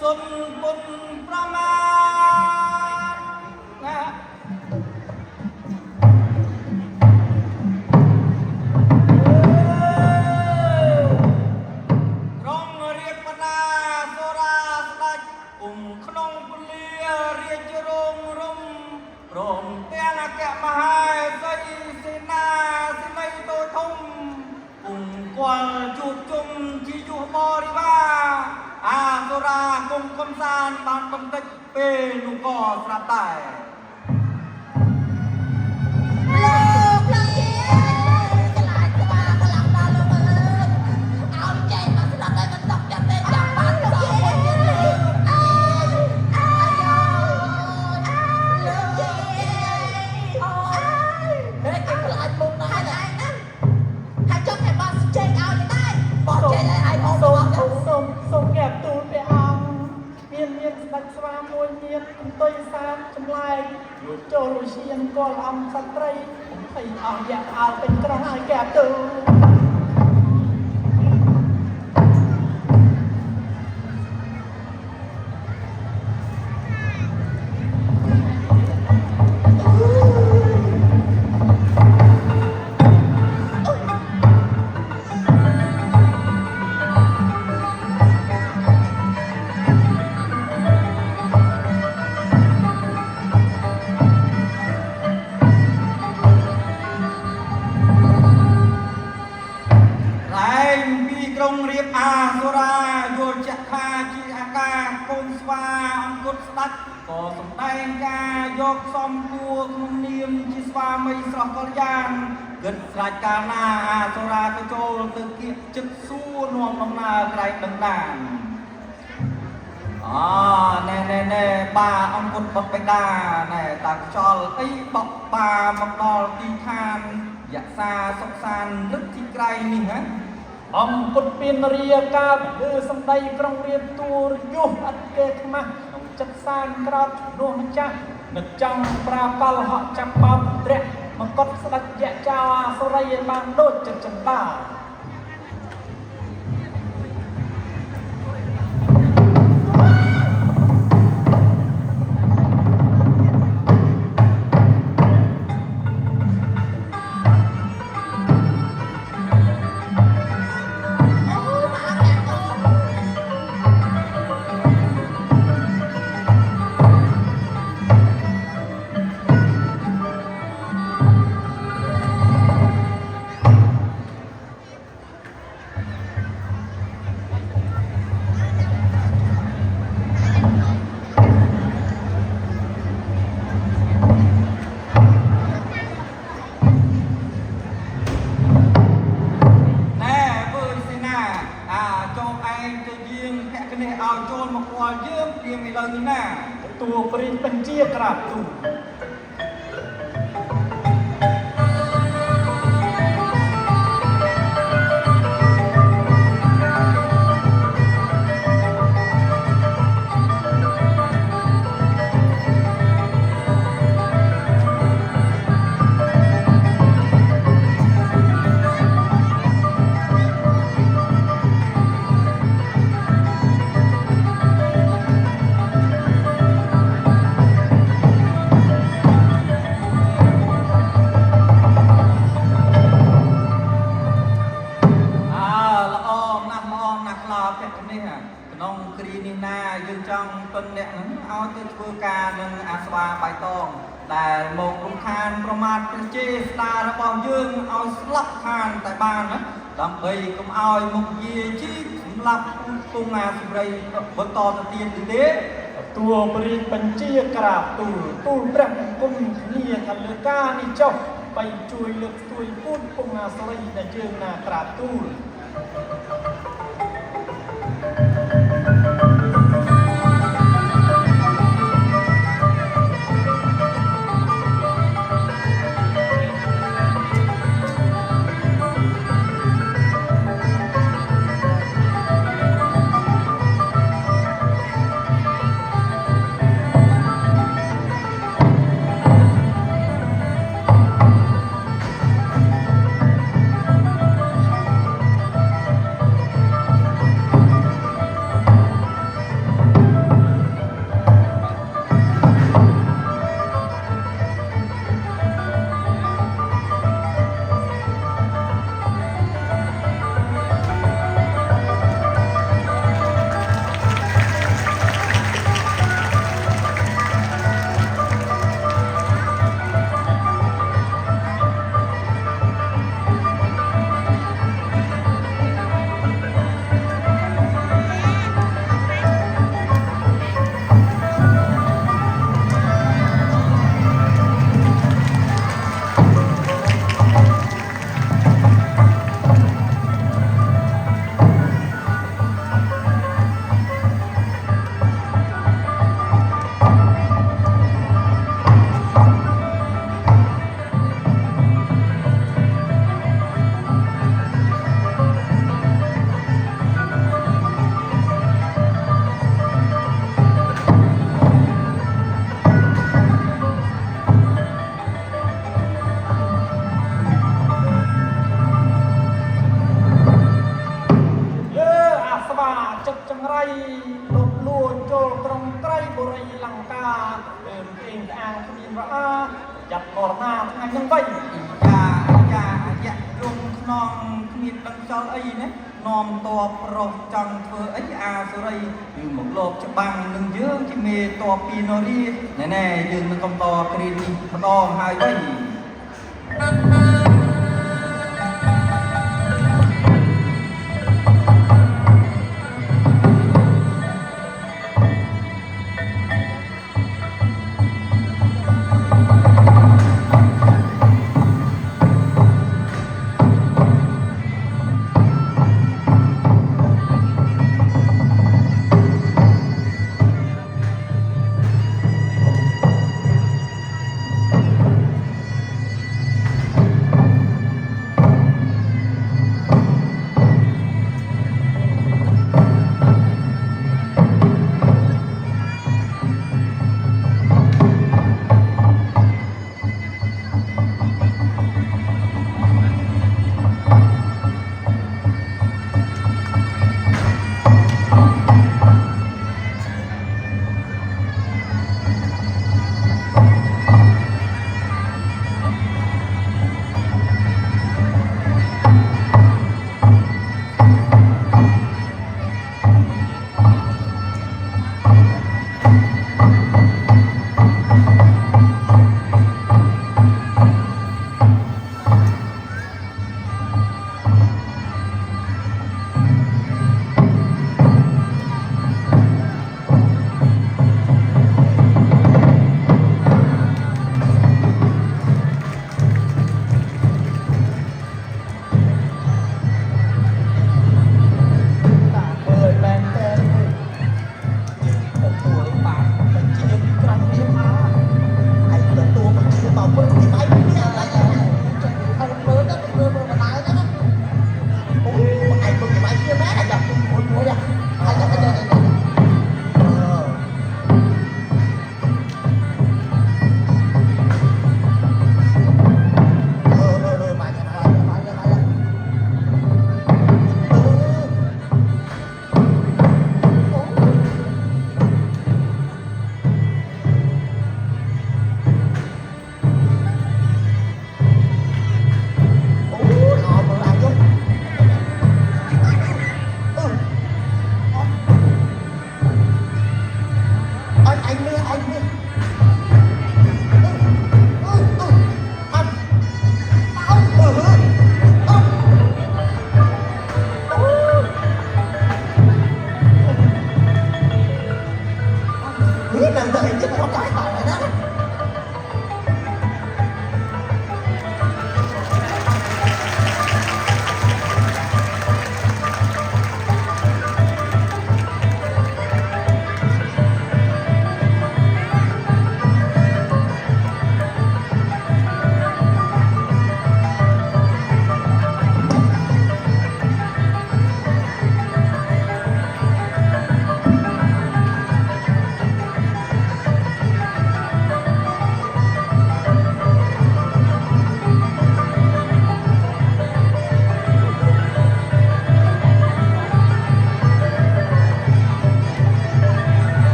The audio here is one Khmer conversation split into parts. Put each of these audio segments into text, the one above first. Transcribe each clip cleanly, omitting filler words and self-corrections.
សុនពុនប្រមាណណាក្រុងរាជបណ្ដាសូរាស្ដេចគុំក្នុងពលារាជរងរំព្រមទាំងអគ្គមហេសីសេនាសេនីតូចធំគាល់ជួបជុំជាយុះបរិវារអាសូរាគុំកំសាន្តបានបន្តិចពេលនោះក៏ស្រាប់ដែរលោកឆ្លាតក្បាលខ្លាំងដល់លោកអើយឲ្យចេញមកស្លាប់ហើយមិនតក់ចាំទេចាំបានលោកមួយទៀតលោកអើយលោកជាអូយហេតុគេខ្លាចមុខណាស់ហើយហើយចុះតែបានចេញឲ្យដែរបងចេញឲ្យឯងមកសូមកែបទូលព្រះអង្គមានស្ដេចស្វាមួយទៀតអន្ទុយសាទចម្លែកយកចូលលុយឈានគល់អង្គសត្រីហើយអស់យកអើពេញក្រុងឲ្យកែបទូលអាសូរាយល់ចាក់ថាជាអាការកូនស្វាអង្គុតស្ដេចក៏សម្ដែងការយកសំគួរក្នុងនាមជាស្វាមីស្រស់កល្យានគិតស្រេចកាលណាអាសូរាក៏ចូលទៅគៀកចិត្តសួរនាំដំណើរក្រែងដណ្ដានណែបាអង្គុតបុតបិតាណែតាខ្យល់អីបោកបាមកដល់ទីឋានយក្សាសុខសានរឹកទីក្រៃនេះហ៎អង្គពុតពៀនរាកាបលើសម្ដីក្រុងរៀបទួរយុះអត់គេខ្មាស់ក្នុងចិត្តសានក្រោតនោះម្ចាស់នឹកចង់ប្រាកលហក់ចាប់បោកត្រែកមកកត់ស្ដេចយៈចោអាសូរីឲ្យបានដូចចិត្តចន្ទាតួព្រានបញ្ជាក្រាបទូល ដែលមករំខានប្រមាថប្រជាស្ដាររបស់យើងឲ្យស្លាប់ខានតែបានណាដើម្បីកុំឲ្យមុខយាជីសម្លាប់ពងអាសេរីបន្តទៅទៀតទេតួព្រានបញ្ជាក្រាបទូលព្រះអង្គគុំគ្នាថាលើការនេះចុះបីជួយលើកស្ទួយពូនពងអាសេរីដែលយើងណាក្រាបទូល มีนว่าจับก่อนหน้าไงยังไง อย่าลุงนองมีดังจอไอ้เนี่ยนอมตัวโปรจังเธอไอ้อาสุไรยืมหมกโลกจะบังหนึ่งเยอะที่เมตัวปีโนรีแน่ๆยืนมันกำต่อกรีนีพดองหายไว้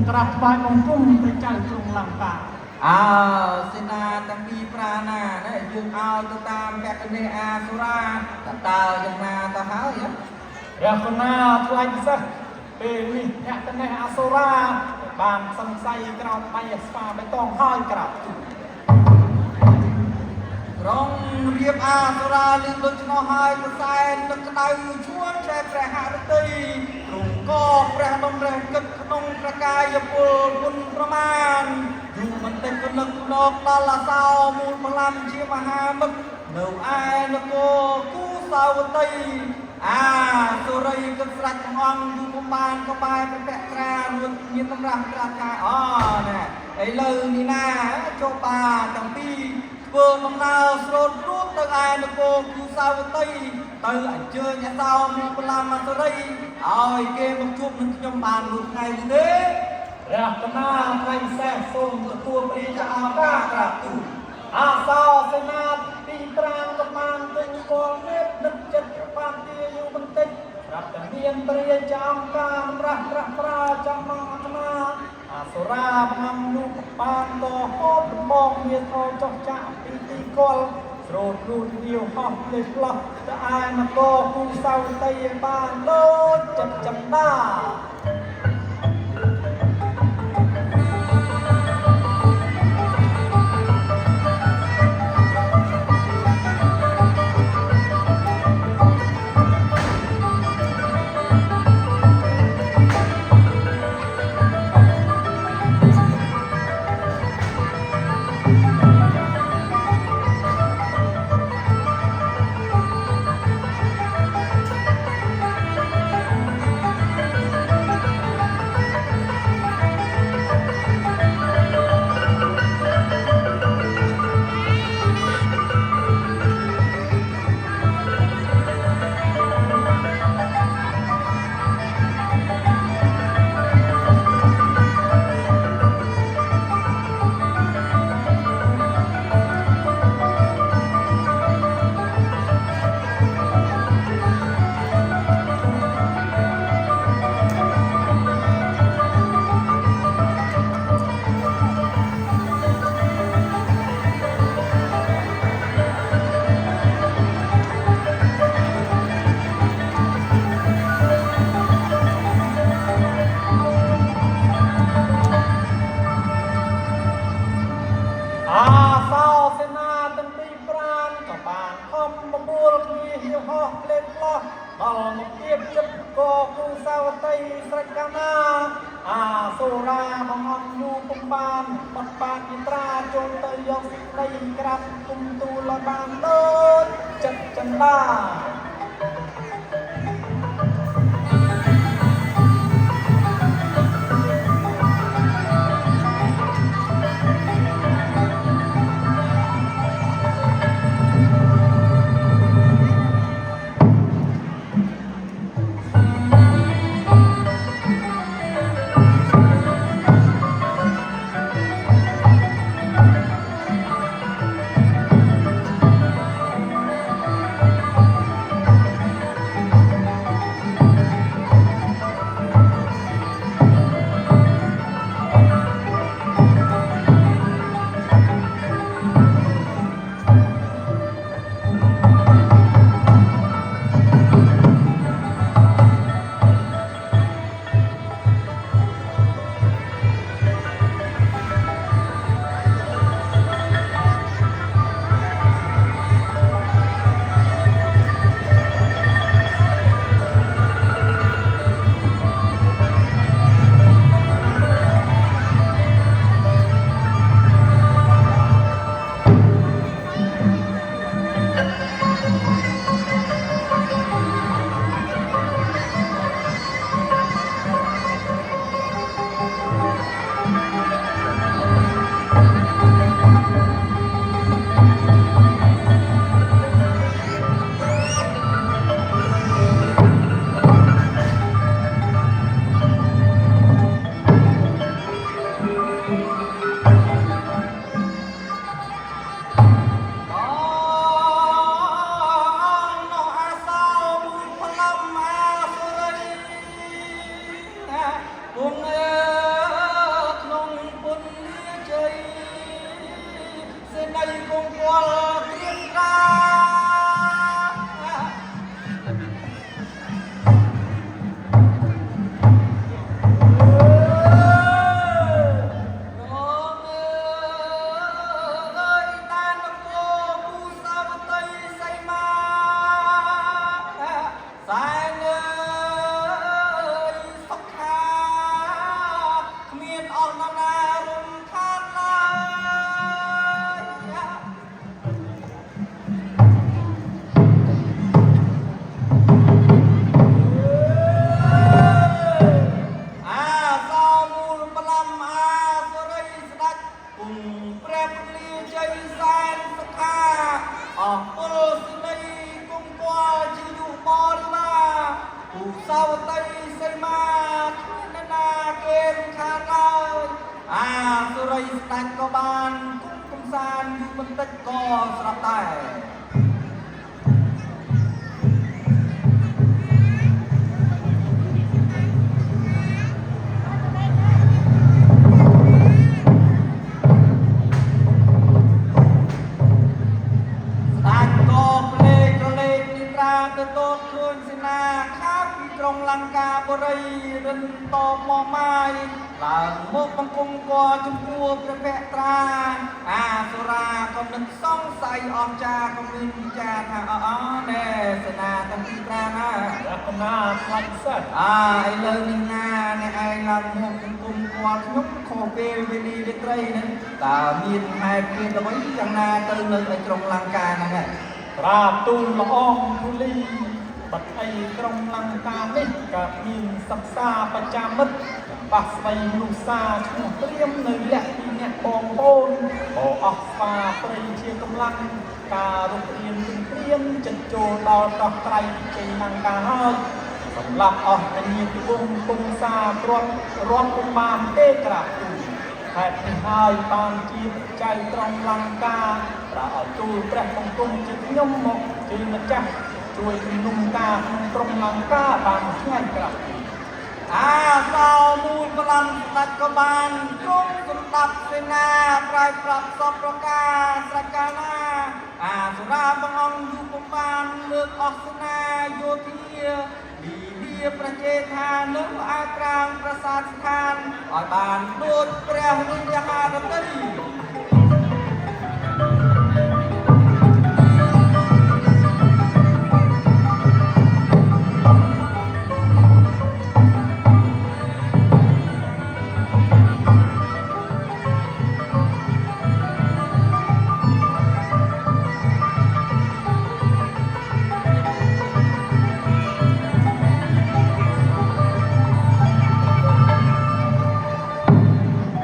กราบไหว้องค์พระเจ้ากรุงลังกา สินาตั้งปีปราณาเนี่ยยืมเอาตัวตามแกกันเนอาสุราตาตาจังนาตาหายะ เรียกนาทลายซะเป็นนี่แกกันเนอาสุราบางสังไซกราบไปสปาไม่ต้องห้อยกราบ ร้องเรียบอาสุราลิงดุจนหายกระแสนึกกระไดช่วงแช่แปรหาตีตรงก็แปรดมแรงกึกขนงประกายปุลบุญประมาณอยู่มันเต็มกนึกนกตาละเศร้ามูลพลังเชียมหามึกเนื้อไอ้นกกู้สาวตีสุริยกันสักห้องอยู่กุมารก็ไปเป็นแปะกราลุนยืนตำรังกราคาเนี่ยไอ้เลยนี่นะโจปาตั้งปีเบอร์มะนาวสดรูดตะไงนกกู้สาวตี ទៅអញ្ជើញអ្នកសោមកបលាមកសេរីឲ្យគេមកជួបនឹងខ្ញុំបានមួយថ្ងៃទេព្រះកណាថ្ងៃសេះសូមទទួលព្រាជាឱកាសក្រាបទូលអាសោសេនាទីប្រាំកំបានទិញគល់មេតនឹកចិត្តបានទាយូរបន្តិចប្រាប់តែមានព្រាជាអង្គការរះត្រាស់ប្រាចាំមកអកណាអាសុរាបំនោះបានក៏ហូបបងមានអោចោះចាក់ពីទីគល់ស្រោតលូតលាវហោះលេផ្លោះទៅឯនគរគូសៅតីបានដូចចិត្តចំដាដល់មកទៀតចិត្តក៏គូសាវតីស្រេចកាណាអាសូរាបងអង្គយូរពុំបានបត់បានយត្រាចូលទៅយកសេចក្តីក្រាបគុំទូលបានដូចចិត្តចន្ទា រីស្ដាច់ក៏បានគុំកំសាន្តយូរបន្តិចក៏ស្រាប់ដែរ ទៅតូនឃើញសេនាខាងពីក្រុងលង្កាបុរីរិនតបមកម៉ាយឡើងមកបង្គំគាល់ចំពោះព្រះភក្ត្រាអាសុរាក៏នឹកសង្ស័យអស្ចារ្យក៏មានវិចារថាណែសេនាទាំងពីរប្រាណារណាខ្លាចសិតឥឡូវនេះណាអ្នកឯងឡើងមកបង្គំគាល់ខ្ញុំខុសពេលវេលារាត្រីហ្នឹងតើមានហេតុពេលអ្វីយ៉ាងណាទៅនៅក្រុងលង្កាហ្នឹង ត្រាទូលល្អងទូលីបាត់អីក្រុងលង្កានេះក៏មានសិក្សាប្រចាំមិត្តបាសស្វ័យមនុស្សសាឈ្មោះព្រាមនៅលក្ខពីអ្នកបងប្អូនក៏អស់ស្វាព្រៃជាកម្លាំងការរករៀនព្រាមចិត្តចូលដល់ដោះត្រៃជ័យលង្កាហើយសម្រាប់អស់ញាតិវង្សគង់សាទ្រាំរាំពុំបានទេក្រាបទូលហេតុនេះហើយបានជាចៅត្រង់លង្កាប្រាឲ្យទូលព្រះបង្គំជាខ្ញុំមកជាម្ចាស់ជួយជំនុំការក្នុងក្រុងលង្កាបានថ្ងៃក្រាបសោមូលបលំស្ដេចក៏បានទ្រង់សម្ដាប់សេនាប្រែប្រាប់សពប្រការស្រកាណាសុរាបងអង្គយូរពុំបានលើកអស់សេនាយោធាពីវាប្រជាថានឹងឯក្រាងប្រាសាទស្ថានឲ្យបានដូចព្រះវិញ្ញាណរតី